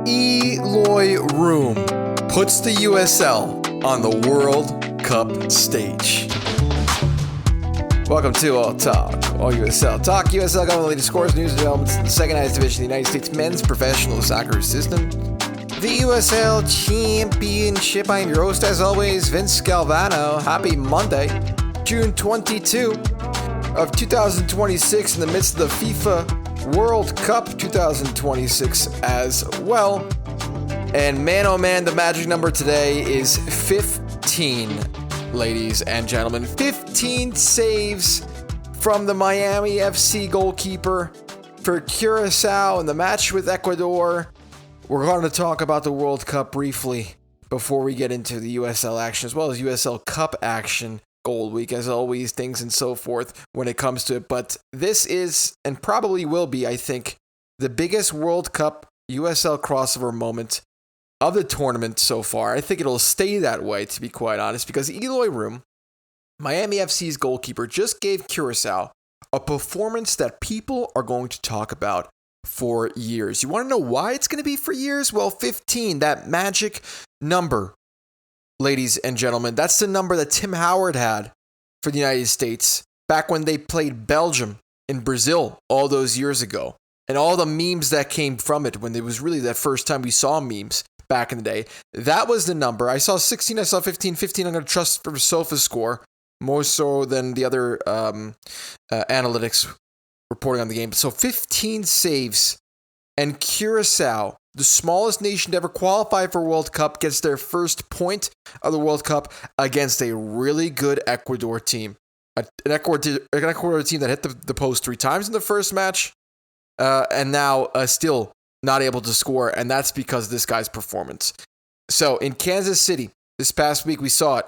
Eloy Room puts the USL on the World Cup stage. Welcome to All Talk, All USL Talk. USL got the latest scores, news, and developments in the second highest division of the United States men's professional soccer system, the USL Championship. I am your host, as always, Vince Galvano. Happy Monday, June 22 of 2026, in the midst of the FIFA World Cup 2026 as well. And man, oh man, the magic number today is 15, ladies and gentlemen. 15 saves from the Miami FC goalkeeper for Curaçao in the match with Ecuador. We're going to talk about the World Cup briefly before we get into the USL action, as well as USL Cup action. Gold Week, as always, things and so forth when it comes to it. But this is, and probably will be, I think, the biggest World Cup USL crossover moment of the tournament so far. I think it'll stay that way, to be quite honest, because Eloy Room, Miami FC's goalkeeper, just gave Curaçao a performance that people are going to talk about for years. You want to know why it's going to be for years? Well, 15, that magic number, ladies and gentlemen, that's the number that Tim Howard had for the United States back when they played Belgium in Brazil all those years ago. And all the memes that came from it when it was really that first time we saw memes back in the day. That was the number. I saw 16, I saw 15. 15 I'm going to trust for SofaScore more so than the other analytics reporting on the game. So 15 saves, and Curaçao, the smallest nation to ever qualify for World Cup, gets their first point of the World Cup against a really good Ecuador team. An Ecuador team that hit the post 3 times in the first match, and now still not able to score, and that's because of this guy's performance. So in Kansas City, this past week, we saw it.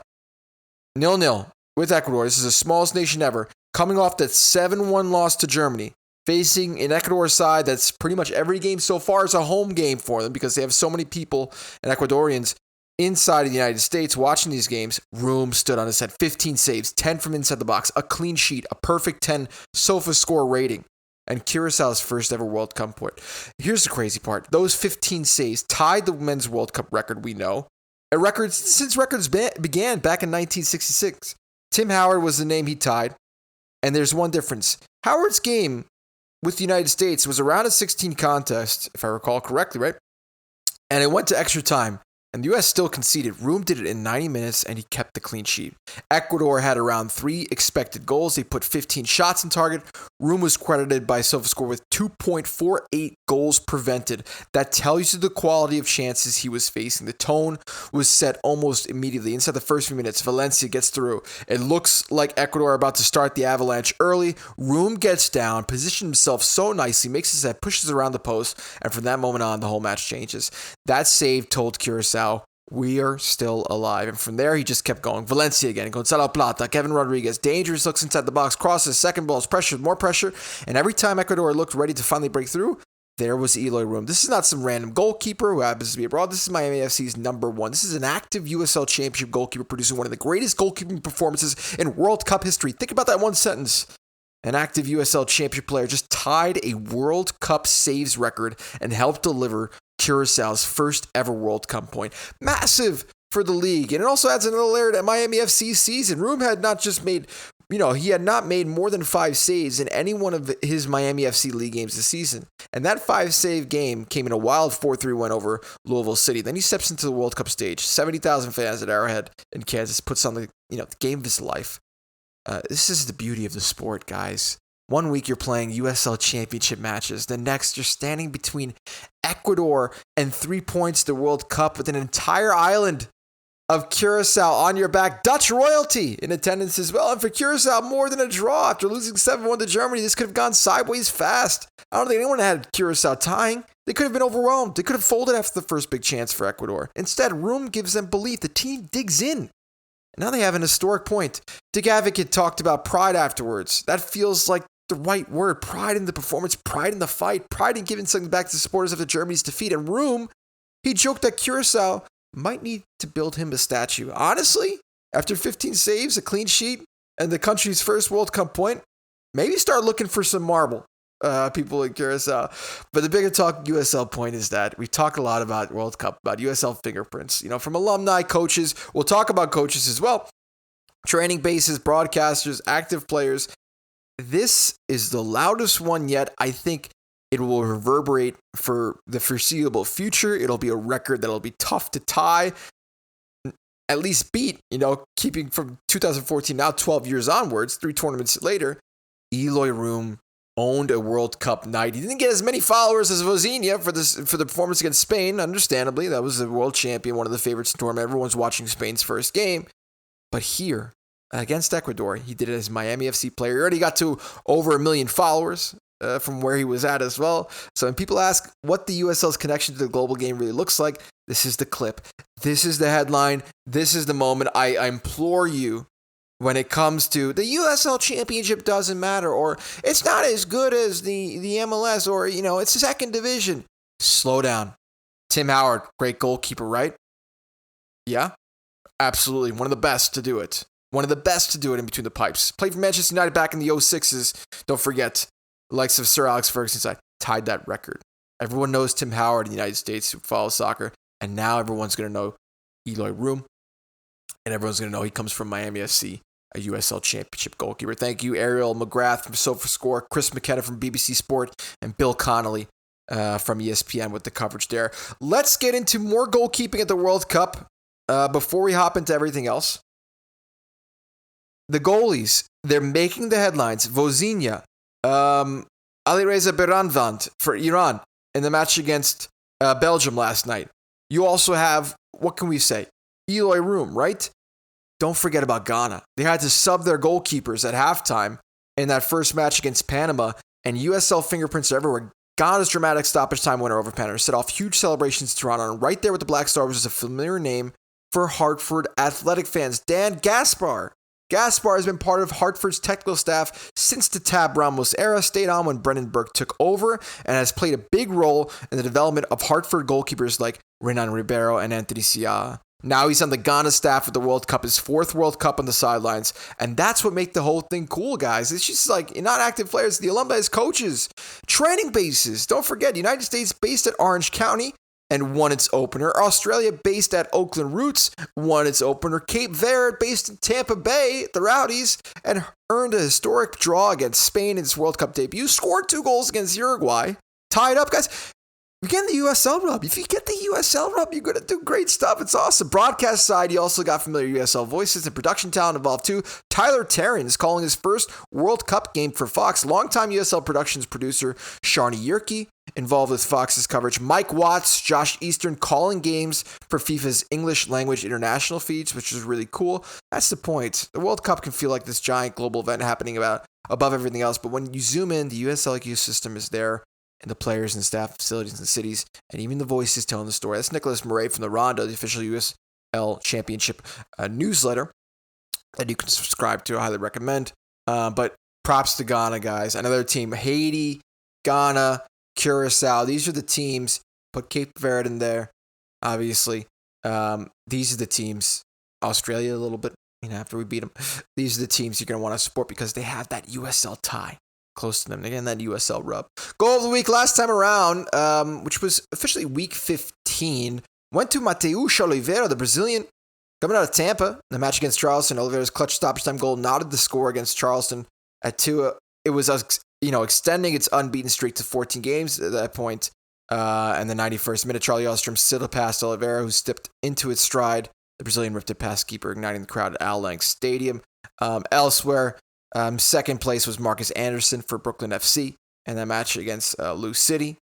0-0 with Ecuador. This is the smallest nation ever, coming off that 7-1 loss to Germany, facing an Ecuador side that's pretty much every game so far is a home game for them because they have so many people and Ecuadorians inside of the United States watching these games. Room stood on his head. 15 saves, 10 from inside the box, a clean sheet, a perfect 10 SofaScore rating, and Curaçao's first ever World Cup point. Here's the crazy part. Those 15 saves tied the men's World Cup record, we know. A record since records began back in 1966. Tim Howard was the name he tied. And there's one difference. Howard's game with the United States was around a 16 contest, if I recall correctly, right? And it went to extra time. And the U.S. still conceded. Room did it in 90 minutes, and he kept the clean sheet. Ecuador had around 3 expected goals. They put 15 shots in target. Room was credited by SofaScore with 2.48 goals prevented. That tells you the quality of chances he was facing. The tone was set almost immediately. Inside the first few minutes, Valencia gets through. It looks like Ecuador are about to start the avalanche early. Room gets down, positions himself so nicely, makes his head, pushes around the post, and from that moment on, the whole match changes. That save told Curaçao, we are still alive. And from there, he just kept going. Valencia again, Gonzalo Plata, Kevin Rodriguez, dangerous looks inside the box, crosses, second ball is pressure, more pressure. And every time Ecuador looked ready to finally break through, there was Eloy Room. This is not some random goalkeeper who happens to be abroad. This is Miami FC's number 1. This is an active USL Championship goalkeeper producing one of the greatest goalkeeping performances in World Cup history. Think about that one sentence. An active USL Championship player just tied a World Cup saves record and helped deliver Curaçao's first ever World Cup point. Massive for the league. And it also adds another layer to Miami FC's season. Room had not just made, he had not made more than 5 saves in any one of his Miami FC league games this season. And that 5-save game came in a wild 4-3 win over Louisville City. Then he steps into the World Cup stage. 70,000 fans at Arrowhead in Kansas, puts on the game of his life. This is the beauty of the sport, guys. One week you're playing USL Championship matches. The next you're standing between Ecuador and 3 points to the World Cup with an entire island of Curaçao on your back. Dutch royalty in attendance as well. And for Curaçao, more than a draw. After losing 7-1 to Germany, this could have gone sideways fast. I don't think anyone had Curaçao tying. They could have been overwhelmed. They could have folded after the first big chance for Ecuador. Instead, Room gives them belief. The team digs in. Now they have an historic point. Dick Advocate talked about pride afterwards. That feels like the right word. Pride in the performance, pride in the fight, pride in giving something back to supporters after Germany's defeat. And Room, he joked that Curaçao might need to build him a statue. Honestly, after 15 saves, a clean sheet, and the country's first World Cup point, maybe start looking for some marble people in Curaçao. But the bigger talk USL point is that we talk a lot about World Cup, about USL fingerprints. From alumni, coaches. We'll talk about coaches as well. Training bases, broadcasters, active players. This is the loudest one yet. I think it will reverberate for the foreseeable future. It'll be a record that'll be tough to tie, at least beat, keeping from 2014, now 12 years onwards, 3 tournaments later. Eloy Room owned a World Cup night. He didn't get as many followers as Vozinha for the performance against Spain, understandably. That was the world champion, one of the favorites in the tournament. Everyone's watching Spain's first game. But here, against Ecuador, he did it as Miami FC player. He already got to over 1 million followers from where he was at as well. So when people ask what the USL's connection to the global game really looks like, this is the clip. This is the headline. This is the moment. I implore you, when it comes to the USL Championship doesn't matter, or it's not as good as the MLS, or, it's second division. Slow down. Tim Howard, great goalkeeper, right? Yeah, absolutely. One of the best to do it. One of the best to do it in between the pipes. Played for Manchester United back in the 06s. Don't forget, the likes of Sir Alex Ferguson tied that record. Everyone knows Tim Howard in the United States who follows soccer, and now everyone's going to know Eloy Room, and everyone's going to know he comes from Miami FC, a USL Championship goalkeeper. Thank you, Ariel McGrath from SofaScore, Chris McKenna from BBC Sport, and Bill Connolly from ESPN with the coverage there. Let's get into more goalkeeping at the World Cup before we hop into everything else. The goalies, they're making the headlines. Vozinha, Alireza Beranvand for Iran in the match against Belgium last night. You also have, what can we say? Eloy Room, right? Don't forget about Ghana. They had to sub their goalkeepers at halftime in that first match against Panama, and USL fingerprints are everywhere. Ghana's dramatic stoppage time winner over Panama set off huge celebrations in Toronto, and right there with the Black Star was a familiar name for Hartford athletic fans, Dan Gaspar. Gaspar has been part of Hartford's technical staff since the Tab Ramos era, stayed on when Brendan Burke took over, and has played a big role in the development of Hartford goalkeepers like Renan Ribeiro and Anthony Sia. Now he's on the Ghana staff at the World Cup, his 4th World Cup on the sidelines, and that's what makes the whole thing cool, guys. It's just like, not active players, the alumni as coaches. Training bases, don't forget, the United States based at Orange County and won its opener. Australia, based at Oakland Roots, won its opener. Cape Verde, based in Tampa Bay, the Rowdies, and earned a historic draw against Spain in its World Cup debut. Scored 2 goals against Uruguay. Tied up, guys. You're getting the USL rub. If you get the USL rub, you're going to do great stuff. It's awesome. Broadcast side, you also got familiar USL voices and production talent involved too. Tyler Terran is calling his first World Cup game for Fox. Longtime USL Productions producer Sharni Yerke involved with Fox's coverage. Mike Watts, Josh Eastern calling games for FIFA's English language international feeds, which is really cool. That's the point. The World Cup can feel like this giant global event happening above everything else, but when you zoom in, the USL ecosystem is there. And the players and staff, facilities and cities, and even the voices telling the story. That's Nicholas Murray from the Rondo, the official USL Championship newsletter that you can subscribe to. I highly recommend. But props to Ghana, guys. Another team, Haiti, Ghana, Curaçao. These are the teams. Put Cape Verde in there, obviously. These are the teams. Australia a little bit, after we beat them. These are the teams you're going to want to support because they have that USL tie close to them. Again, that USL rub. Goal of the week last time around, which was officially week 15, went to Mateus Oliveira, the Brazilian, coming out of Tampa. The match against Charleston, Oliveira's clutch stoppage time goal knotted the score against Charleston at 2. It was, extending its unbeaten streak to 14 games at that point. And the 91st minute, Charlie Ostrom still past Oliveira, who stepped into its stride. The Brazilian ripped it past keeper, igniting the crowd at Al Lang Stadium. Elsewhere, second place was Marcus Anderson for Brooklyn FC in that match against Lou City,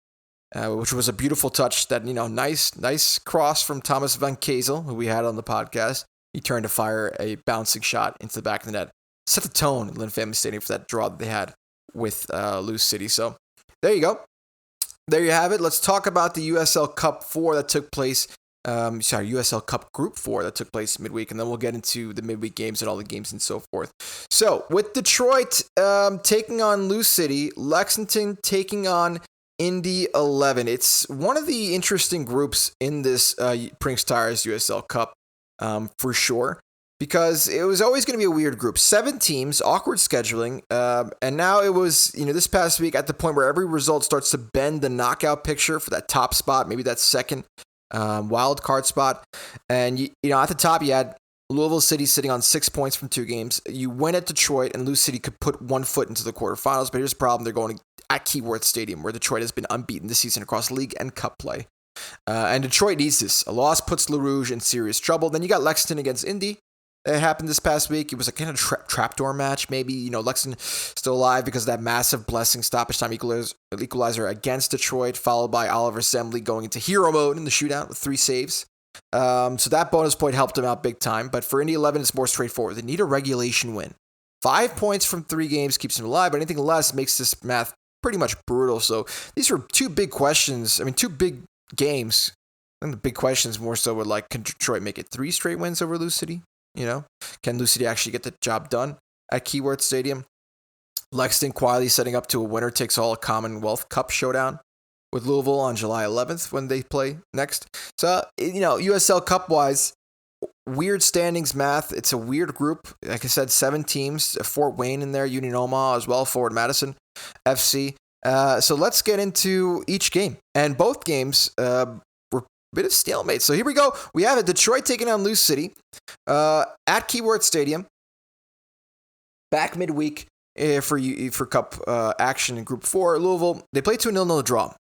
which was a beautiful touch. That nice cross from Thomas Van Kazel, who we had on the podcast. He turned to fire a bouncing shot into the back of the net, set the tone in Lynn Family Stadium for that draw that they had with Lou City. So there you go. There you have it. Let's talk about the USL Cup 4 that took place. USL Cup Group 4 that took place midweek, and then we'll get into the midweek games and all the games and so forth. So, with Detroit taking on Lou City, Lexington taking on Indy 11. It's one of the interesting groups in this Prinx Tires USL Cup, for sure. because it was always going to be a weird group. 7 teams, awkward scheduling, and now it was, this past week at the point where every result starts to bend the knockout picture for that top spot, maybe that second wild card spot. And, at the top, you had Louisville City sitting on 6 points from 2 games. You win at Detroit, and Lou City could put 1 foot into the quarterfinals, but here's the problem. They're going at Keyworth Stadium, where Detroit has been unbeaten this season across league and cup play. And Detroit needs this. A loss puts Le Rouge in serious trouble. Then you got Lexington against Indy. It happened this past week. It was a kind of trapdoor match, maybe. Lexington still alive because of that massive blessing stoppage time equalizer against Detroit, followed by Oliver Semley going into hero mode in the shootout with 3 saves. So that bonus point helped them out big time. But for Indy 11, it's more straightforward. They need a regulation win. 5 points from 3 games keeps them alive, but anything less makes this math pretty much brutal. So these were 2 big questions. 2 big games. And the big questions more so were like, can Detroit make it 3 straight wins over Lou City? Can Lou City actually get the job done at Keyworth Stadium? Lexington quietly setting up to a winner-takes-all Commonwealth Cup showdown with Louisville on July 11th when they play next. So, USL Cup-wise, weird standings math. It's a weird group. Like I said, 7 teams, Fort Wayne in there, Union Omaha as well, Forward Madison FC. So let's get into each game. And both games bit of stalemate. So here we go. We have it. Detroit taking on Lou City at Keyworth Stadium. Back midweek for Cup action in Group 4. Louisville, they played to a 0-0 draw.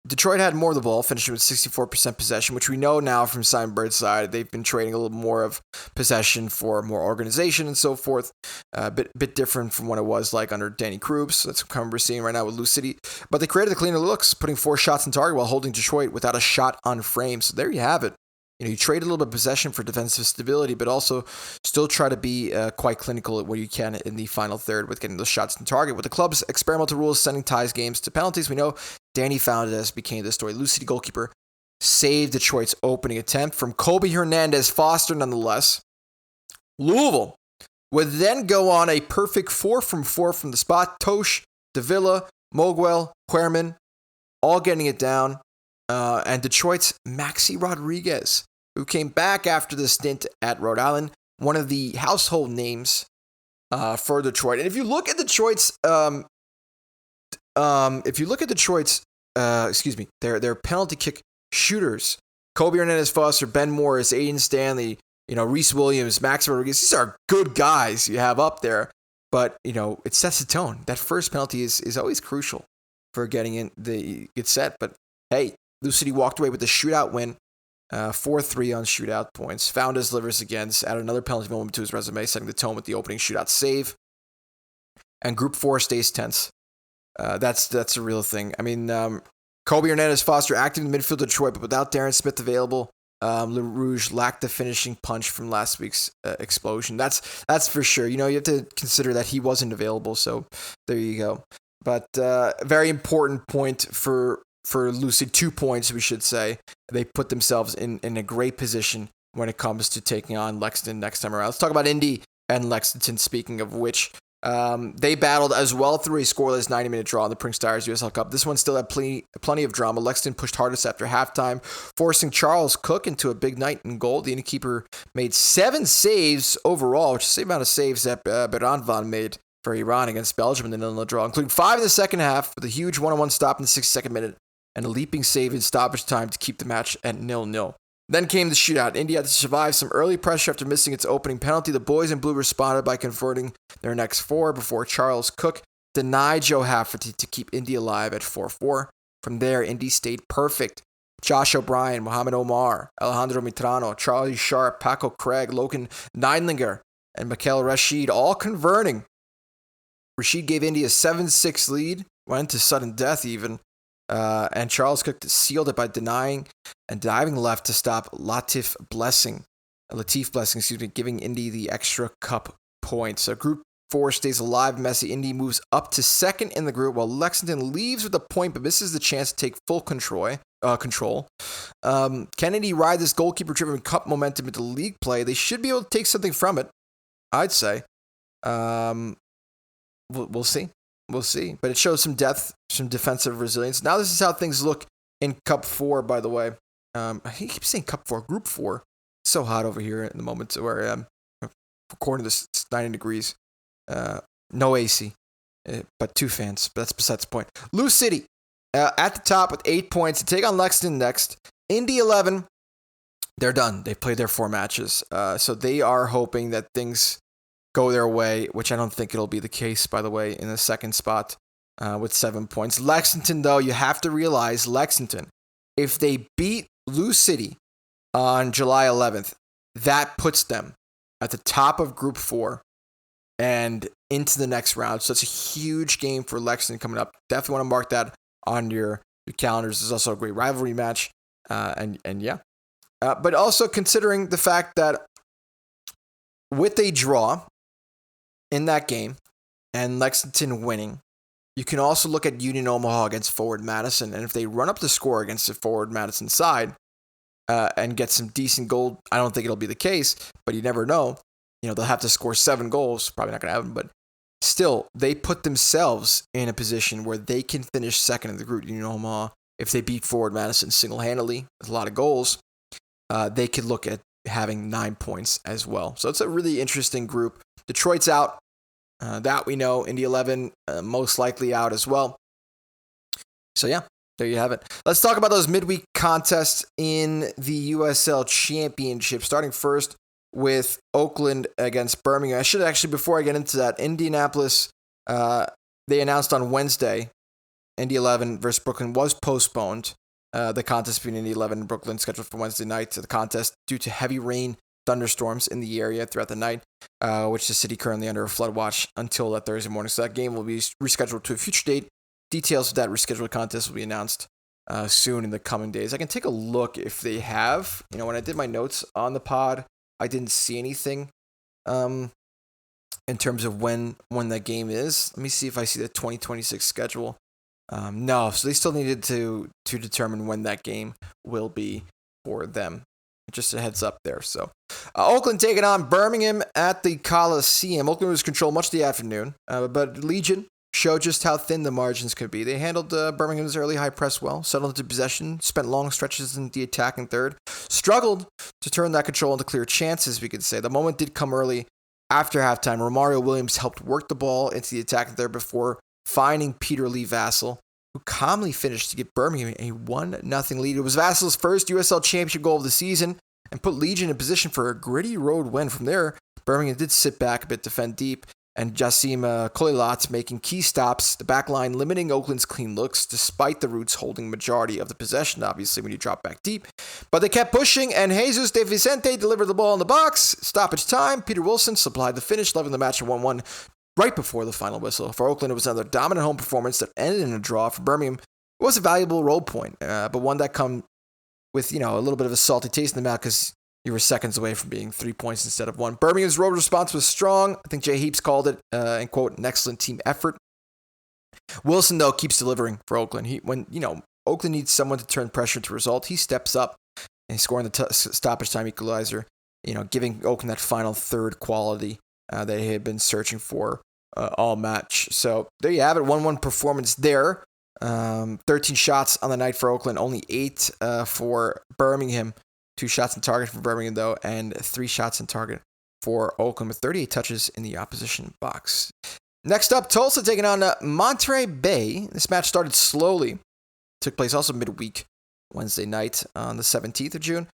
Detroit had more of the ball, finishing with 64% possession, which we know now from Simon Bird's side. They've been trading a little more of possession for more organization and so forth. A bit different from what it was like under Danny Krubs. That's what we're seeing right now with Lou City. But they created the cleaner looks, putting 4 shots on target while holding Detroit without a shot on frame. So there you have it. You trade a little bit of possession for defensive stability, but also still try to be quite clinical at what you can in the final third with getting those shots on target. With the club's experimental rules sending ties games to penalties, we know Danny Fountas became the story. Lou City goalkeeper saved Detroit's opening attempt from Kobe Hernandez Foster nonetheless. Louisville would then go on a perfect 4 from 4 from the spot. Tosh, Davila, Moguel, Querman, all getting it down. And Detroit's Maxi Rodriguez, who came back after the stint at Rhode Island, one of the household names for Detroit. And if you look at Detroit's, their penalty kick shooters, Kobe Hernandez Foster, Ben Morris, Aiden Stanley, Reese Williams, Max Rodriguez, these are good guys you have up there. But, it sets the tone. That first penalty is always crucial for getting in get set. But hey, Lou City walked away with the shootout win, 4-3 on shootout points. Fountas delivers against, added another penalty moment to his resume, setting the tone with the opening shootout save. And Group 4 stays tense. That's a real thing. Kobe Hernandez Foster active in the midfield of Detroit, but without Darren Smith available, Le Rouge lacked the finishing punch from last week's explosion. That's for sure. You have to consider that he wasn't available, so there you go. But very important point for Lou City, 2 points, we should say. They put themselves in a great position when it comes to taking on Lexington next time around. Let's talk about Indy and Lexington, speaking of which. They battled as well through a scoreless 90-minute draw in the Prinx Tires USL Cup. This one still had plenty of drama. Lexington pushed hardest after halftime, forcing Charles Cook into a big night in goal. The Indy keeper made 7 saves overall, which is the same amount of saves that Beranvan made for Iran against Belgium in the 0-0 draw, including 5 in the second half with a huge 1-on-1 stop in the 62nd minute. And a leaping save in stoppage time to keep the match at 0-0. Then came the shootout. India had to survive some early pressure after missing its opening penalty. The boys in blue responded by converting their next 4 before Charles Cook denied Joe Hafferty to keep Indy alive at 4-4. From there, Indy stayed perfect. Josh O'Brien, Mohamed Omar, Alejandro Mitrano, Charlie Sharp, Paco Craig, Logan Neidlinger, and Mikael Rashid all converting. Rashid gave Indy a 7-6 lead, went to sudden death even. And Charles Cook sealed it by diving left to stop Latif Blessing, giving Indy the extra cup points. So Group 4 stays alive. Messy Indy moves up to second in the group, while Lexington leaves with a point but misses the chance to take full control. Can Indy ride this goalkeeper-driven cup momentum into league play? They should be able to take something from it, I'd say. We'll see. We'll see. But it shows some depth, some defensive resilience. Now this is how things look in Cup 4, by the way. I keep saying Cup 4, Group 4. So hot over here at the moment where I am. Recording this, it's 90 degrees. No AC, but 2 fans. But that's besides the point. Lou City at the top with 8 points to take on Lexington next. Indy 11, they're done. They played their 4 matches. So they are hoping that things go their way, which I don't think it'll be the case, by the way, in the second spot with 7 points. Lexington, though, you have to realize Lexington, if they beat Lou City on July 11th, that puts them at the top of Group 4 and into the next round. So it's a huge game for Lexington coming up. Definitely want to mark that on your calendars. There's also a great rivalry match. And yeah. But also considering the fact that with a draw in that game and Lexington winning, you can also look at Union Omaha against Forward Madison. And if they run up the score against the Forward Madison side and get some decent goal, I don't think it'll be the case, but you never know. They'll have to score 7 goals. Probably not going to happen, but still, they put themselves in a position where they can finish second in the group. Union Omaha, if they beat Forward Madison single-handedly with a lot of goals, they could look at having 9 points as well. So it's a really interesting group. Detroit's out. That we know. Indy 11 most likely out as well. So yeah, there you have it. Let's talk about those midweek contests in the USL Championship. Starting first with Oakland against Birmingham. I should actually, before I get into that, Indianapolis, they announced on Wednesday, Indy 11 versus Brooklyn was postponed. The contest between Indy 11 and Brooklyn scheduled for Wednesday night. The contest due to heavy rain, thunderstorms in the area throughout the night, which the city currently under a flood watch until that Thursday morning. So that game will be rescheduled to a future date. Details of that rescheduled contest will be announced soon in the coming days. I can take a look if they have. When I did my notes on the pod, I didn't see anything in terms of when that game is. Let me see if I see the 2026 schedule. No, so they still needed to determine when that game will be for them. Just a heads up there. So, Oakland taking on Birmingham at the Coliseum. Oakland was controlled much of the afternoon, but Legion showed just how thin the margins could be. They handled Birmingham's early high press well, settled into possession, spent long stretches in the attacking third, struggled to turn that control into clear chances, we could say. The moment did come early after halftime. Romario Williams helped work the ball into the attacking third before finding Peter Lee Vassell, who calmly finished to give Birmingham a 1-0 lead. It was Vassell's first USL Championship goal of the season and put Legion in position for a gritty road win. From there, Birmingham did sit back a bit, defend deep, and Jassim Koilat making key stops, the back line limiting Oakland's clean looks, despite the Roots holding majority of the possession, obviously, when you drop back deep. But they kept pushing, and Jesus de Vicente delivered the ball in the box. Stoppage time, Peter Wilson supplied the finish, leveling the match at 1-1 right before the final whistle. For Oakland, it was another dominant home performance that ended in a draw. For Birmingham, it was a valuable road point, but one that come with, a little bit of a salty taste in the mouth because you were seconds away from being 3 points instead of 1. Birmingham's road response was strong. I think Jay Heaps called it, and quote, an excellent team effort. Wilson, though, keeps delivering for Oakland. When Oakland needs someone to turn pressure to result, he steps up and scoring the stoppage time equalizer, giving Oakland that final third quality that he had been searching for all match. So there you have it, 1-1 performance there. 13 shots on the night for Oakland, only 8 for Birmingham. 2 shots in target for Birmingham, though, and 3 shots in target for Oakland with 38 touches in the opposition box. Next up, Tulsa taking on Monterey Bay. This match started slowly. Took place also midweek, Wednesday night on the 17th of June.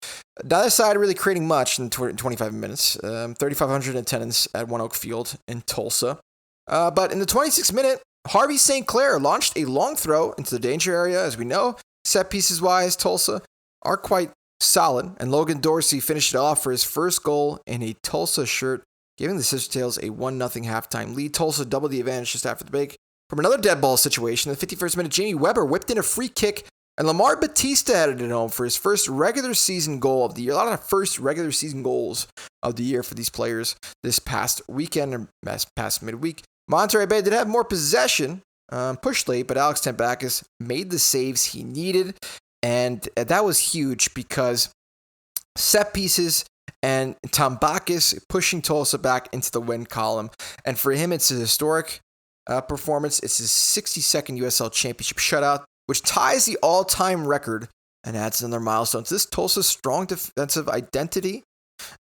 Neither side really creating much in 25 minutes. 3,500 attendance at One Oak Field in Tulsa. But in the 26th minute, Harvey St. Clair launched a long throw into the danger area. As we know, set pieces wise, Tulsa are quite solid, and Logan Dorsey finished it off for his first goal in a Tulsa shirt, giving the Scissor-Tails a 1-0 halftime lead. Tulsa doubled the advantage just after the break. From another dead ball situation, in the 51st minute, Jamie Weber whipped in a free kick, and Lamar Batista headed it home for his first regular season goal of the year. A lot of first regular season goals of the year for these players this past weekend, or past midweek. Monterey Bay did have more possession, pushed late, but Alex Tambakis made the saves he needed. And that was huge because set pieces and Tambakis pushing Tulsa back into the win column. And for him, it's a historic performance. It's his 62nd USL Championship shutout, which ties the all-time record and adds another milestone to this Tulsa's strong defensive identity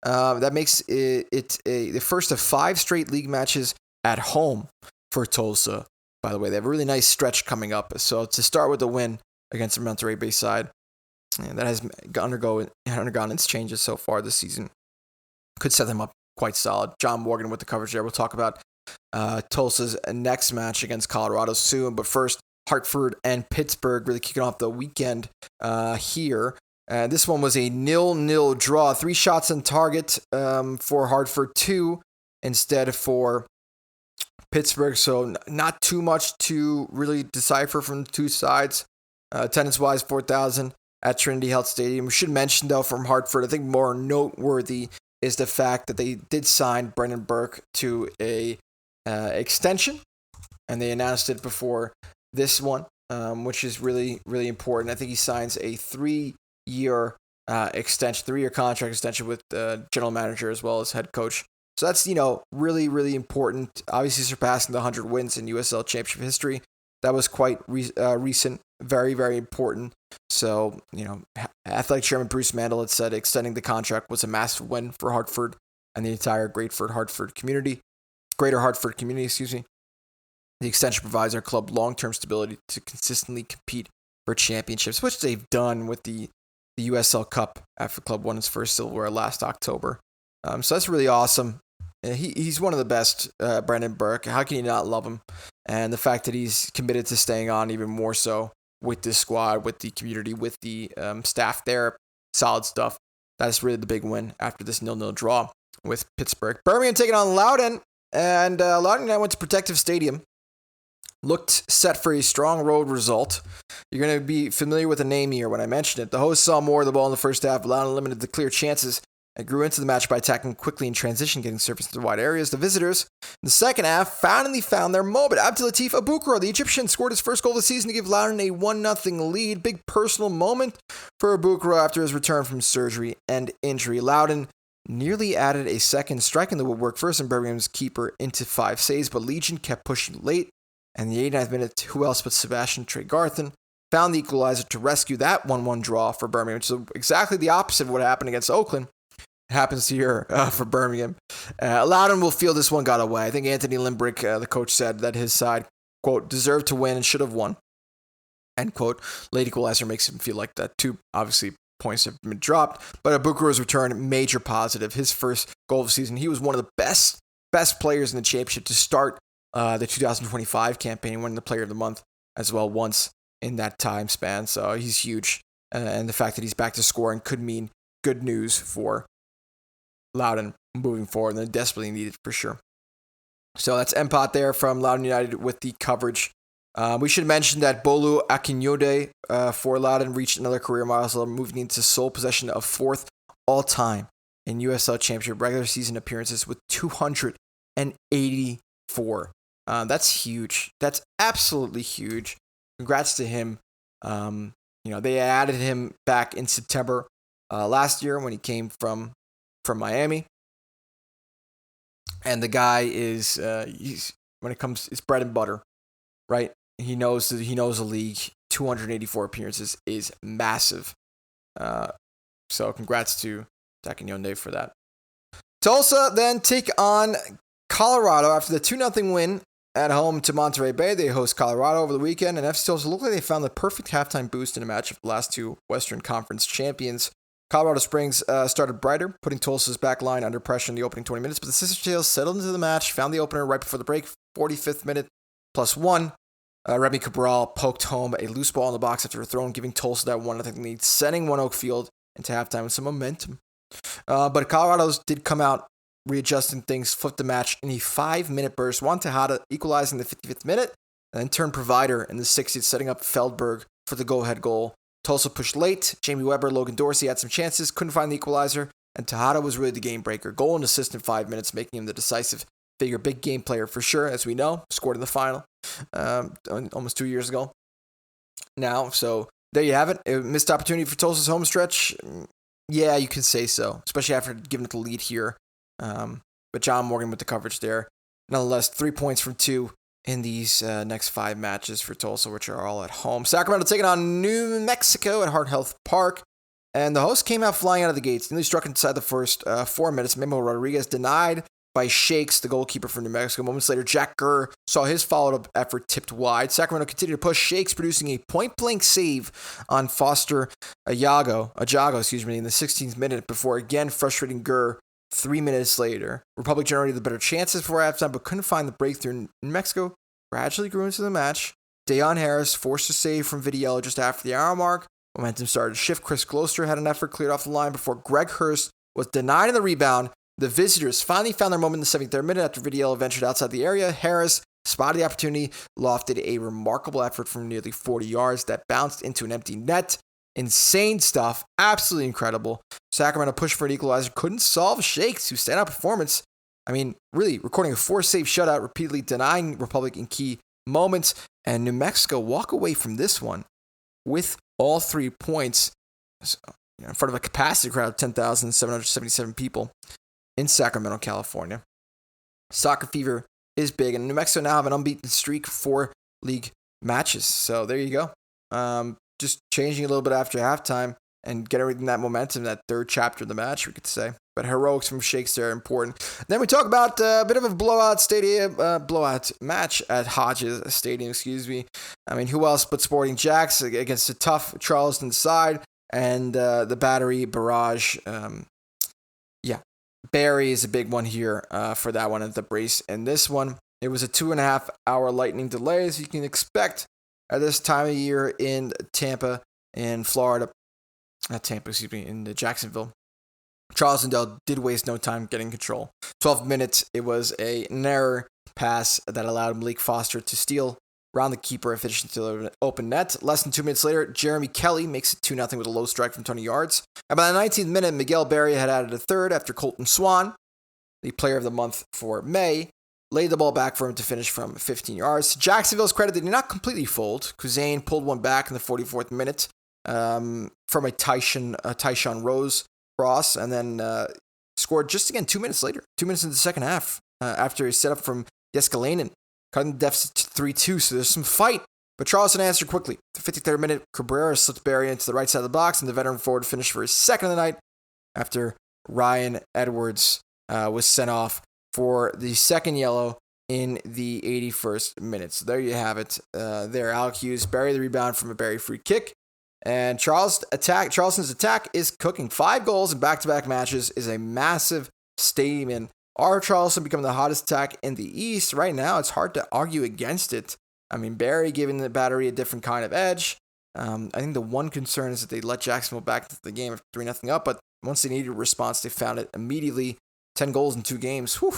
That makes it the first of 5 straight league matches at home for Tulsa. By the way, they have a really nice stretch coming up. So to start with a win against the Monterey Bay side, that has undergone its changes so far this season, could set them up quite solid. John Morgan with the coverage there. We'll talk about Tulsa's next match against Colorado soon. But first, Hartford and Pittsburgh really kicking off the weekend here. This one was a 0-0 draw. 3 shots on target for Hartford, 2 instead for Pittsburgh. So not too much to really decipher from the two sides. Attendance-wise, 4,000 at Trinity Health Stadium. We should mention, though, from Hartford, I think more noteworthy is the fact that they did sign Brendan Burke to a extension, and they announced it before this one, which is really, really important. I think he signs a 3-year extension, 3-year contract extension with the general manager as well as head coach. So that's, really, really important. Obviously surpassing the 100 wins in USL Championship history. That was quite recent, very, very important. So, Athletic Chairman Bruce Mandel had said extending the contract was a massive win for Hartford and the entire Greater Hartford community, The extension provides our club long-term stability to consistently compete for championships, which they've done with the USL Cup after the club won its first silverware last October. So that's really awesome. He's one of the best, Brendan Burke. How can you not love him? And the fact that he's committed to staying on even more so with this squad, with the community, with the staff there, solid stuff. That's really the big win after this 0-0 draw with Pittsburgh. Birmingham taking on Loudoun, and Loudoun went to Protective Stadium. Looked set for a strong road result. You're going to be familiar with the name here when I mention it. The hosts saw more of the ball in the first half. Loudoun limited the clear chances and grew into the match by attacking quickly in transition, getting surface into wide areas. The visitors, in the second half, finally found their moment. Abdelatif Abukro, the Egyptian, scored his first goal of the season to give Loudoun a 1-0 lead. Big personal moment for Abukro after his return from surgery and injury. Loudoun nearly added a second strike in the woodwork, first in Birmingham's keeper into 5 saves, but Legion kept pushing late. And in the 89th minute, who else but Sebastian Tregarthen found the equalizer to rescue that 1-1 draw for Birmingham, which is exactly the opposite of what happened against Oakland. It happens here for Birmingham. Loudoun will feel this one got away. I think Anthony Limbrick, the coach, said that his side, quote, deserved to win and should have won, end quote. Late equalizer makes him feel like that. 2, obviously, points have been dropped, but Abukro's return, major positive. His first goal of the season, he was one of the best players in the championship to start the 2025 campaign, winning the Player of the Month as well once in that time span. So he's huge. And the fact that he's back to scoring could mean good news for Loudoun moving forward, and they're desperately needed for sure. So that's Empot there from Loudoun United with the coverage. We should mention that Bolu Akinyode for Loudoun reached another career milestone, moving into sole possession of 4th all-time in USL Championship regular season appearances with 284. That's huge. That's absolutely huge. Congrats to him. They added him back in September last year when he came from Miami. And the guy is it's bread and butter, right? He knows the league. 284 appearances is massive. So congrats to Akinyonde for that. Tulsa then take on Colorado after the 2-0 win at home to Monterey Bay. They host Colorado over the weekend, and FC Tulsa looked like they found the perfect halftime boost in a match of the last 2 Western Conference champions. Colorado Springs started brighter, putting Tulsa's back line under pressure in the opening 20 minutes, but the Sister Tails settled into the match, found the opener right before the break, 45th minute +1. Remy Cabral poked home a loose ball in the box after a throw, giving Tulsa that 1-0 lead, sending One Oak Field into halftime with some momentum. But Colorado's did come out readjusting things, flipped the match in a 5-minute burst. Juan Tejada equalizing the 55th minute, and then turned provider in the 60th, setting up Feldberg for the go-ahead goal. Tulsa pushed late. Jamie Weber, Logan Dorsey had some chances, couldn't find the equalizer, and Tejada was really the game breaker. Goal and assist in 5 minutes, making him the decisive figure. Big game player for sure, as we know. Scored in the final almost 2 years ago now. So there you have it. A missed opportunity for Tulsa's home stretch. Yeah, you can say so, especially after giving it the lead here. But John Morgan with the coverage there. Nonetheless, 3 points from 2 in these next 5 matches for Tulsa, which are all at home. Sacramento taking on New Mexico at Hart Health Park. And the host came out flying out of the gates, nearly struck inside the first 4 minutes. Memo Rodriguez denied by Shakes, the goalkeeper from New Mexico. Moments later, Jack Gurr saw his followed-up effort tipped wide. Sacramento continued to push, Shakes producing a point-blank save on Foster Ajago, in the 16th minute before again frustrating Gurr 3 minutes later. Republic generated the better chances before halftime, but couldn't find the breakthrough. New Mexico gradually grew into the match. Dejon Harris forced a save from Vidiello just after the hour mark. Momentum started to shift. Chris Gloster had an effort cleared off the line before Greg Hurst was denied in the rebound. The visitors finally found their moment in the 73rd minute after Vidiello ventured outside the area. Harris spotted the opportunity, lofted a remarkable effort from nearly 40 yards that bounced into an empty net. Insane stuff. Absolutely incredible. Sacramento pushed for an equalizer. Couldn't solve Shakes, whose standout performance, really recording a 4-save shutout, repeatedly denying Republic in key moments. And New Mexico walk away from this one with all 3 points in front of a capacity crowd of 10,777 people in Sacramento, California. Soccer fever is big, and New Mexico now have an unbeaten streak for 4 league matches. So there you go. Just changing a little bit after halftime and getting that momentum, that third chapter of the match, we could say. But heroics from Shakes there are important. Then we talk about a bit of a blowout match at Hodges Stadium, who else but Sporting Jacks against a tough Charleston side and the Battery Barrage. Barry is a big one here for that one at the brace. And this one, it was a 2.5 hour lightning delay, as you can expect at this time of year in Tampa, in Florida. In Jacksonville. Charleston did waste no time getting control. 12 minutes, it was an error pass that allowed Malik Foster to steal around the keeper and finish into the open net. Less than 2 minutes later, Jeremy Kelly makes it 2-0 with a low strike from 20 yards. And by the 19th minute, Miguel Berry had added a third after Colton Swan, the player of the month for May, laid the ball back for him to finish from 15 yards. To Jacksonville's credit, they did not completely fold. Kuzane pulled one back in the 44th minute from a Tyshawn Rose cross, and then scored just again 2 minutes later, 2 minutes into the second half, after he set up from Jeskalainen, cutting the deficit to 3-2, so there's some fight. But Charleston answered quickly. The 53rd minute, Cabrera slipped Barry into the right side of the box, and the veteran forward finished for his second of the night after Ryan Edwards was sent off for the second yellow in the 81st minute. So there you have it. Alec Hughes buried the rebound from a Barry free kick. And Charleston's attack is cooking. 5 goals in back-to-back matches is a massive statement. Are Charleston becoming the hottest attack in the East? Right now, it's hard to argue against it. Barry giving the Battery a different kind of edge. I think the one concern is that they let Jacksonville back into the game after 3-0 up, but once they needed a response, they found it immediately. 10 goals in 2 games. Whew.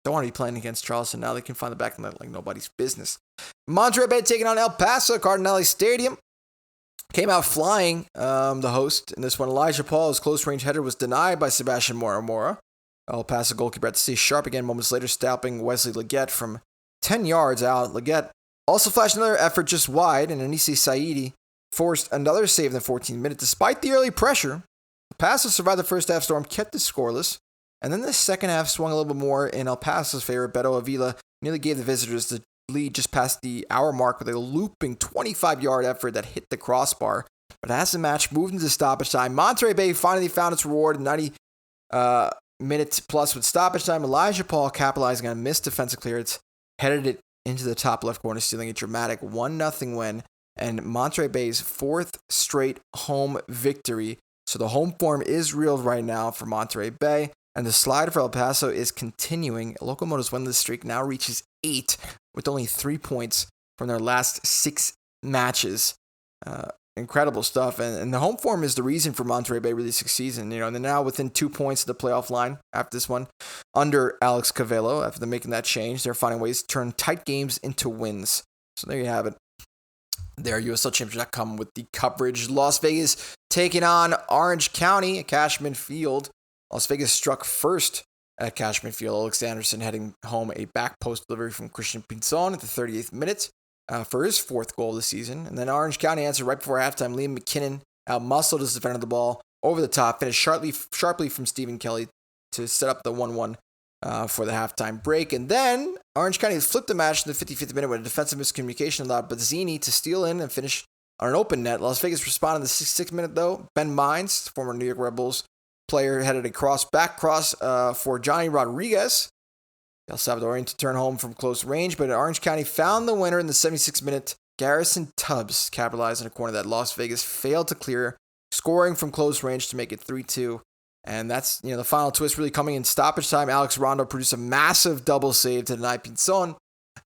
Don't want to be playing against Charleston. Now they can find the back of the net like nobody's business. Monterey Bay taking on El Paso, Cardinale Stadium. Came out flying, the host in this one. Elijah Paul's close-range header was denied by Sebastian Mora. El Paso goalkeeper had to stay sharp again moments later, stopping Wesley Leggett from 10 yards out. Leggett also flashed another effort just wide, and Anisi Saidi forced another save in the 14th minute. Despite the early pressure, El Paso survived the first half storm, kept it scoreless, and then the second half swung a little bit more in El Paso's favor. Beto Avila nearly gave the visitors the lead just past the hour mark with a looping 25-yard effort that hit the crossbar. But as the match moved into stoppage time, Monterey Bay finally found its reward in 90 minutes plus with stoppage time. Elijah Paul, capitalizing on a missed defensive clearance, headed it into the top left corner, stealing a dramatic 1-0 win and Monterey Bay's 4th straight home victory. So the home form is real right now for Monterey Bay, and the slide for El Paso is continuing. Locomotive's win-less streak now reaches 8 with only 3 points from their last 6 matches. Incredible stuff. And the home form is the reason for Monterey Bay really succeeds. And they're now within 2 points of the playoff line after this one. Under Alex Cavello, after them making that change, they're finding ways to turn tight games into wins. So there you have it. There, USLChampionship.com with the coverage. Las Vegas taking on Orange County at Cashman Field. Las Vegas struck first at Cashman Field. Alex Anderson heading home a back post delivery from Christian Pinzon at the 38th minute for his 4th goal of the season. And then Orange County answered right before halftime. Liam McKinnon out-muscled his defender the ball over the top, finished sharply from Stephen Kelly to set up the 1-1 for the halftime break. And then Orange County flipped the match in the 55th minute with a defensive miscommunication allowed Bazzini to steal in and finish on an open net. Las Vegas responded in the 66th minute, though. Ben Mines, former New York Red Bulls player, headed a back cross for Johnny Rodriguez, El Salvadorian, to turn home from close range, but Orange County found the winner in the 76th minute. Garrison Tubbs capitalized on a corner that Las Vegas failed to clear, scoring from close range to make it 3-2. And that's, the final twist really coming in stoppage time. Alex Rondo produced a massive double save to deny Pinzon,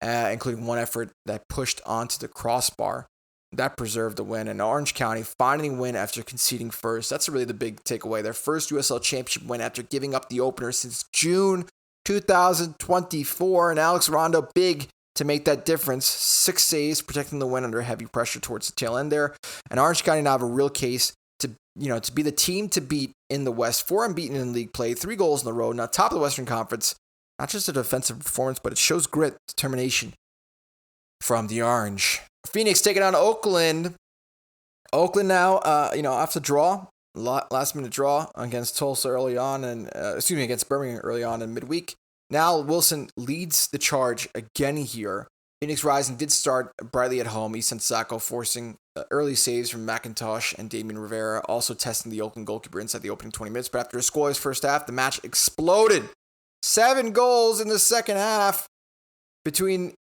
including one effort that pushed onto the crossbar. That preserved the win. And Orange County finally win after conceding first. That's really the big takeaway. Their first USL championship win after giving up the opener since June 2024. And Alex Rondo, big to make that difference. 6 saves, protecting the win under heavy pressure towards the tail end there. And Orange County now have a real case to be the team to beat in the West. 4 unbeaten in league play, 3 goals in the road, now top of the Western Conference. Not just a defensive performance, but it shows grit, determination from the Orange. Phoenix taking on Oakland. Oakland now, off the draw, last minute draw against Tulsa early on, and against Birmingham early on in midweek. Now Wilson leads the charge again here. Phoenix Rising did start brightly at home. Isan Sacco forcing early saves from McIntosh and Damian Rivera, also testing the Oakland goalkeeper inside the opening 20 minutes. But after a scoreless first half, the match exploded. 7 goals in the second half between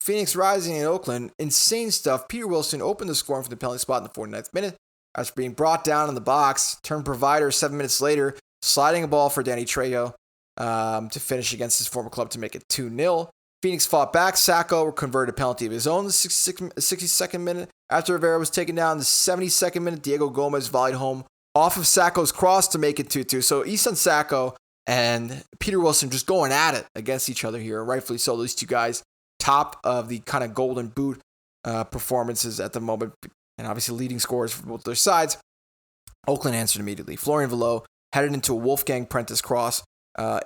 Phoenix Rising and Oakland. Insane stuff. Peter Wilson opened the scoring from the penalty spot in the 49th minute after being brought down in the box. Turned provider 7 minutes later, sliding a ball for Danny Trejo to finish against his former club to make it 2-0. Phoenix fought back. Sacco converted a penalty of his own in the 62nd minute. After Rivera was taken down in the 72nd minute, Diego Gomez volleyed home off of Sacco's cross to make it 2-2. So Isan Sacco and Peter Wilson just going at it against each other here. Rightfully so, these two guys, top of the kind of golden boot performances at the moment, and obviously leading scorers for both their sides. Oakland answered immediately. Florian Velo headed into a Wolfgang Prentice cross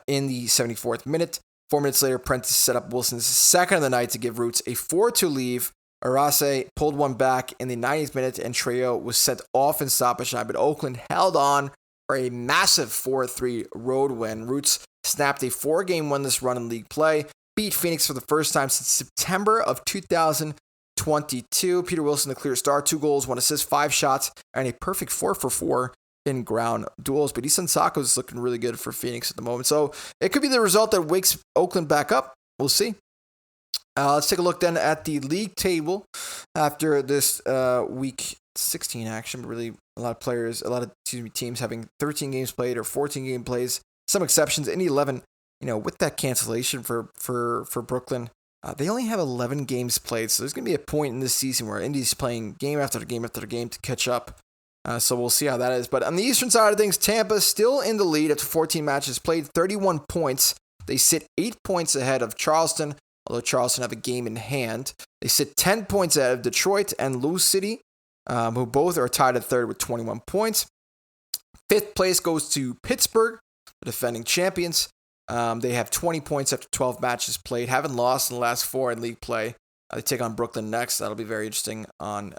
in the 74th minute. 4 minutes later, Prentice set up Wilson's second of the night to give Roots a 4-2 lead. Arase pulled one back in the 90th minute, and Trejo was sent off in stoppage time, but Oakland held on for a massive 4-3 road win. Roots snapped a 4-game winless run in league play, beat Phoenix for the first time since September of 2022. Peter Wilson, the clear star, 2 goals, 1 assist, 5 shots, and a perfect 4-for-4 in ground duels. But Isan Sacco is looking really good for Phoenix at the moment. So it could be the result that wakes Oakland back up. We'll see. Let's take a look then at the league table after this week 16 action. But really, a lot of teams having 13 games played or 14 game plays. Some exceptions. Indy 11, with that cancellation for Brooklyn, they only have 11 games played. So there's going to be a point in this season where Indy's playing game after game after game to catch up. So we'll see how that is. But on the eastern side of things, Tampa still in the lead after 14 matches played, 31 points. They sit 8 points ahead of Charleston, although Charleston have a game in hand. They sit 10 points ahead of Detroit and Lou City, who both are tied at third with 21 points. 5th place goes to Pittsburgh, the defending champions. They have 20 points after 12 matches played, haven't lost in the last 4 in league play. They take on Brooklyn next. That'll be very interesting on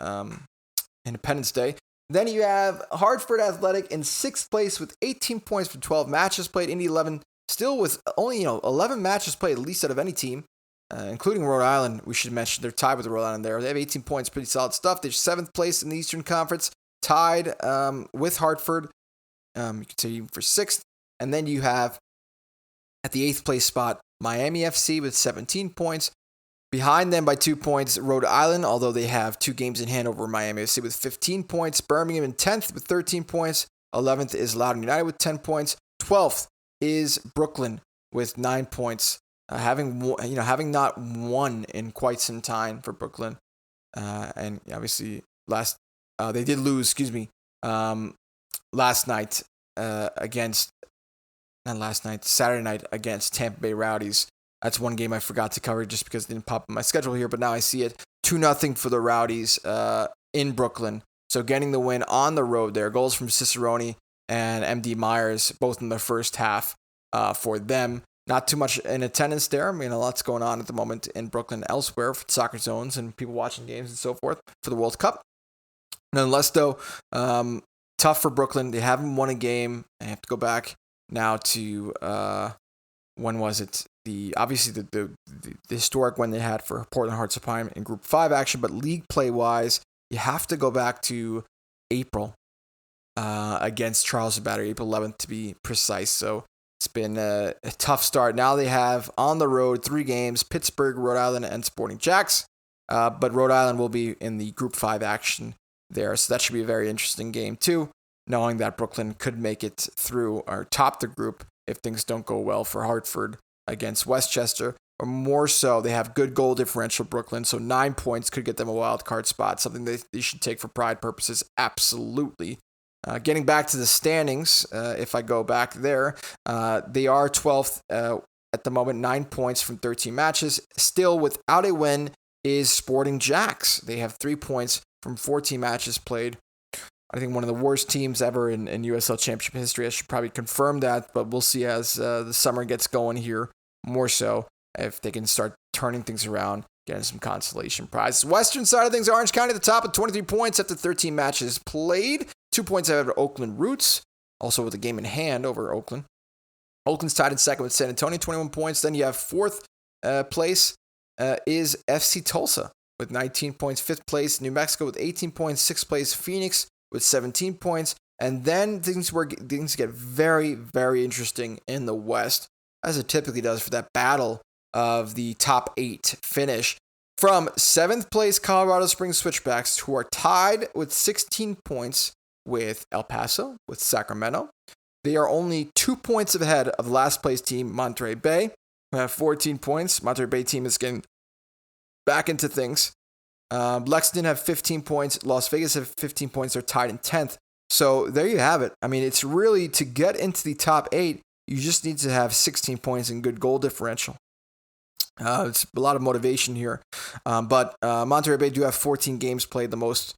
Independence Day. Then you have Hartford Athletic in 6th place with 18 points for 12 matches played. Indy 11 still with only 11 matches played, at least out of any team, including Rhode Island. We should mention they're tied with Rhode Island there. They have 18 points, pretty solid stuff. They're 7th place in the Eastern Conference, tied with Hartford. You could say even for 6th. And then you have at the 8th place spot Miami FC with 17 points. Behind them by 2 points, Rhode Island, although they have 2 games in hand over Miami FC with 15 points. Birmingham in 10th with 13 points. 11th is Loudoun United with 10 points. 12th is Brooklyn with 9 points, having not won in quite some time for Brooklyn. And obviously they did lose, Saturday night against Tampa Bay Rowdies. That's one game I forgot to cover just because it didn't pop in my schedule here, but now I see it. 2-0 for the Rowdies in Brooklyn. So getting the win on the road there. Goals from Cicerone and MD Myers, both in the first half for them. Not too much in attendance there. A lot's going on at the moment in Brooklyn and elsewhere for soccer zones and people watching games and so forth for the World Cup. Nonetheless, though, tough for Brooklyn. They haven't won a game. I have to go back now to when was it? The historic win they had for Portland Hearts of Pine in Group 5 action, but league play wise, you have to go back to April against Charles Battery, April 11th to be precise. So it's been a tough start. Now they have on the road 3 games, Pittsburgh, Rhode Island, and Sporting Jacks. But Rhode Island will be in the Group 5 action there. So that should be a very interesting game too, knowing that Brooklyn could make it through or top the group if things don't go well for Hartford against Westchester. Or more so, they have good goal differential, Brooklyn, so 9 points could get them a wild card spot, something they should take for pride purposes, absolutely. Getting back to the standings, if I go back there, they are 12th at the moment, 9 points from 13 matches. Still without a win is Sporting Jacks. They have 3 points from 14 matches played. I think one of the worst teams ever in USL Championship history. I should probably confirm that, but we'll see as the summer gets going here more so if they can start turning things around, getting some consolation prizes. Western side of things, Orange County at the top with 23 points after 13 matches played. 2 points out of Oakland Roots, also with a game in hand over Oakland. Oakland's tied in second with San Antonio, 21 points. Then you have fourth place is FC Tulsa with 19 points. Fifth place, New Mexico with 18 points. Sixth place, Phoenix with 17 points. And then things get very, very interesting in the West, as it typically does for that battle of the top 8 finish. From 7th place, Colorado Springs Switchbacks, who are tied with 16 points with El Paso, with Sacramento. They are only 2 points ahead of the last place team, Monterey Bay, who have 14 points. Monterey Bay team is getting back into things. Lexington have 15 points. Las Vegas have 15 points. They're tied in 10th. So there you have it. I mean, it's really, to get into the top 8, you just need to have 16 points and good goal differential. It's a lot of motivation here. But Monterey Bay do have 14 games played, the most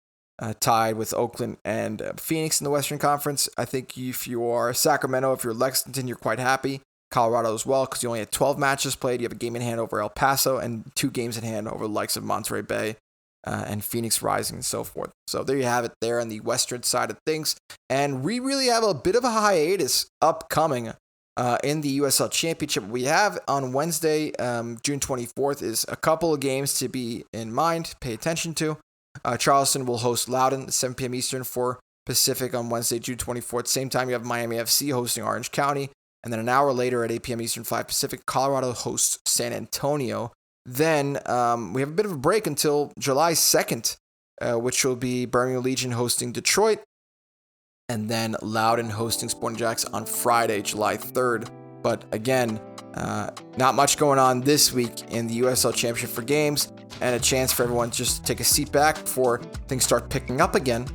tied with Oakland and Phoenix in the Western Conference. I think if you are Sacramento, if you're Lexington, you're quite happy. Colorado as well, because you only had 12 matches played. You have a game in hand over El Paso and 2 games in hand over the likes of Monterey Bay and Phoenix Rising and so forth. So there you have it there on the Western side of things. And we really have a bit of a hiatus upcoming in the USL Championship. We have on Wednesday, June 24th, is a couple of games to be in mind, pay attention to. Charleston will host Loudoun at 7 p.m. Eastern, 4 Pacific on Wednesday, June 24th. Same time, you have Miami FC hosting Orange County. And then an hour later at 8 p.m. Eastern, 5 Pacific, Colorado hosts San Antonio. Then we have a bit of a break until July 2nd, which will be Birmingham Legion hosting Detroit. And then Loudoun hosting Sporting Jacks on Friday, July 3rd. But again, not much going on this week in the USL Championship for games, and a chance for everyone to just take a seat back before things start picking up again.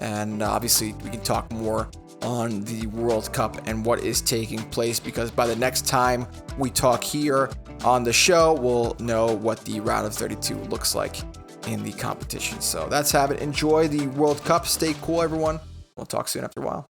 And obviously, we can talk more on the World Cup and what is taking place, because by the next time we talk here on the show, we'll know what the round of 32 looks like in the competition. So that's have it. Enjoy the World Cup. Stay cool, everyone. We'll talk soon after a while.